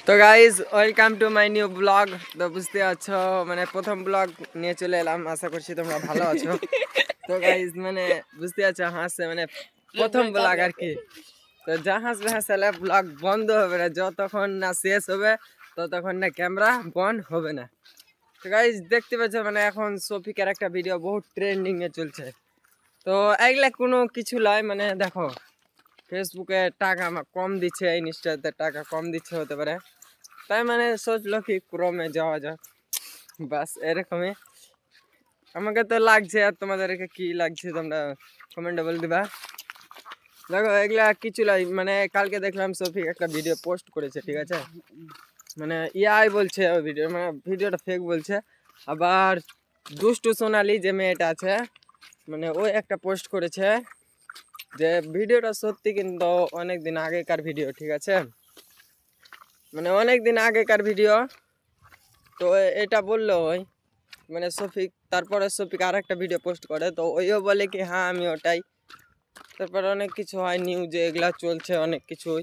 তো guys welcome to my new blog. তো বুঝতে পারছো মানে প্রথম ব্লগ নিয়ে চলে এলাম, আশা করছি তোমরা ভালো আছো। তো গাইজ মানে বুঝতে পারছো হাসছে মানে প্রথম ব্লগ আর কি। তো যা হাসবে হাসালে ব্লগ বন্ধ হবে না, যতক্ষণ না শেষ হবে ততক্ষণ না ক্যামেরা বন্ধ হবে না। তো গাইজ দেখতে পাচ্ছ মানে এখন শফিকের একটা ভিডিও বহুত ট্রেন্ডিং এ চলছে। তো এগুলা কোনো কিছু নয়, মানে দেখো ফেসবুকে টাকা কম দিচ্ছে, ইনস্টাতে টাকা কম দিচ্ছে হতে পারে, তাই মানে সোচলো কি ক্রোমে যাওয়া যাক, বাস এরকমই আমাকে তো লাগছে। আর তোমাদেরকে কি লাগছে তোমরা কমেন্টে বলে দিবা। দেখো এগুলা কিছু মানে কালকে দেখলাম সফিক একটা ভিডিও পোস্ট করেছে, ঠিক আছে, মানে ইয়াই বলছে ওই ভিডিও মানে ভিডিওটা ফেক বলছে। আবার দুষ্টু সোনালি যে মেয়েটা আছে মানে ওই একটা পোস্ট করেছে যে ভিডিওটা সত্যি কিন্তু অনেক দিন আগেকার ভিডিও, ঠিক আছে, মানে অনেক দিন আগেকার ভিডিও। তো এটা বললো ওই মানে শফিক, তারপরে শফিক আর একটা ভিডিও পোস্ট করে, তো ওইও বলে কি হ্যাঁ আমি ওটাই। তারপরে অনেক কিছু হয় নিউজে এগুলা চলছে অনেক কিছুই।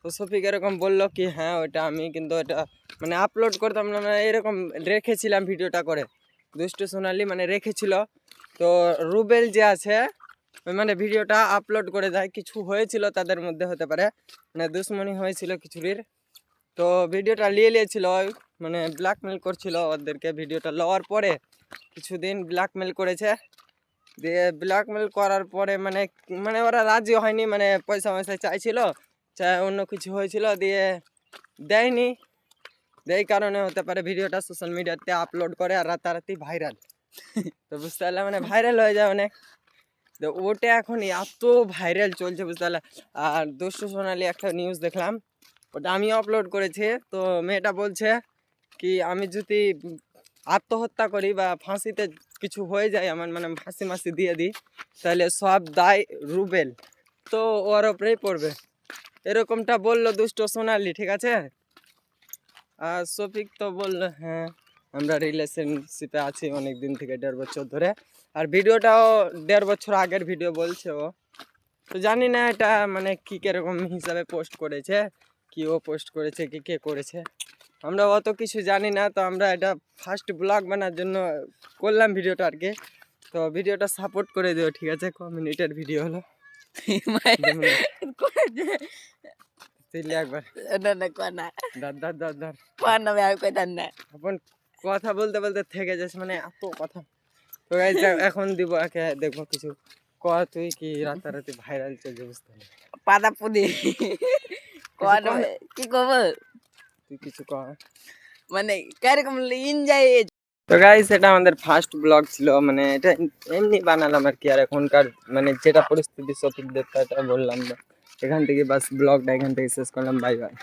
তো শফিক এরকম বললো কি হ্যাঁ ওইটা আমি, কিন্তু এটা মানে আপলোড করতাম না, মানে এরকম রেখেছিলাম ভিডিওটা করে। দুষ্টু সোনালি মানে রেখেছিল, তো রুবেল যে আছে ওই মানে ভিডিওটা আপলোড করে দেয়। কিছু হয়েছিল তাদের মধ্যে হতে পারে, মানে দুশ্মনী হয়েছিল কিছুরির। তো ভিডিওটা নিয়েছিল ওই মানে ব্ল্যাকমেল করছিল ওদেরকে। ভিডিওটা লওয়ার পরে কিছুদিন ব্ল্যাকমেল করেছে, দিয়ে ব্ল্যাকমেল করার পরে মানে মানে ওরা রাজি হয়নি, মানে পয়সা পয়সা চাইছিল, চাই অন্য কিছু হয়েছিল, দিয়ে দেয়নি। এই কারণে হতে পারে ভিডিওটা সোশ্যাল মিডিয়াতে আপলোড করে আর রাতারাতি ভাইরাল। তো বুঝতে পারলে মানে ভাইরাল হয়ে যায় অনেক। তো ওটা এখন এত ভাইরাল চলছে বুঝতে পারলে। আর দুষ্টু সোনালি একটা নিউজ দেখলাম, ওটা আমিও আপলোড করেছি। তো মেয়েটা বলছে কি আমি যদি আত্মহত্যা করি বা ফাঁসিতে কিছু হয়ে যায় আমার, মানে ফাঁসি মাসি দিয়ে দিই, তাহলে সব দায় রুবেল, তো ওর ওপরেই পড়বে, এরকমটা বললো দুষ্টু সোনালি, ঠিক আছে। আর শফিক তো বললো হ্যাঁ আমরা রিলেশনশিপে আছি অনেক দিন থেকে, 1.5 বছর ধরে। আর ভিডিওটাও 1.5 বছর আগের ভিডিও বলছে ও। তো জানি না এটা মানে কি কিরকম হিসাবে পোস্ট করেছে, কি ও পোস্ট করেছে কি কে করেছে, আমরা অত কিছু জানি না। তো আমরা এটা ফার্স্ট ব্লগ বানার জন্য করলাম ভিডিওটা আর কি। তো ভিডিওটা সাপোর্ট করে দিও, ঠিক আছে। ক মিনিটের ভিডিও হলো একবার এখন কথা বলতে বলতে থেকে যাচ্ছে, মানে এত কথা। তো এখন দিব একে দেখবো কিছু ক, তুই কি রাতারাতি ভাইরাল চলছে বুঝতে পারলি পাতা পুদি কি কব তুই কিছু কর মানে কিরকম এনজয়। তো গাইস এটা আমাদের ফার্স্ট ব্লগ ছিল, মানে এটা এমনি বানালাম আর কি। আর এখনকার মানে যেটা পরিস্থিতি সফিক দেখতে এটা বললাম না, এখান থেকে বাস ব্লগটা এখান থেকে শেষ করলাম। Bye bye.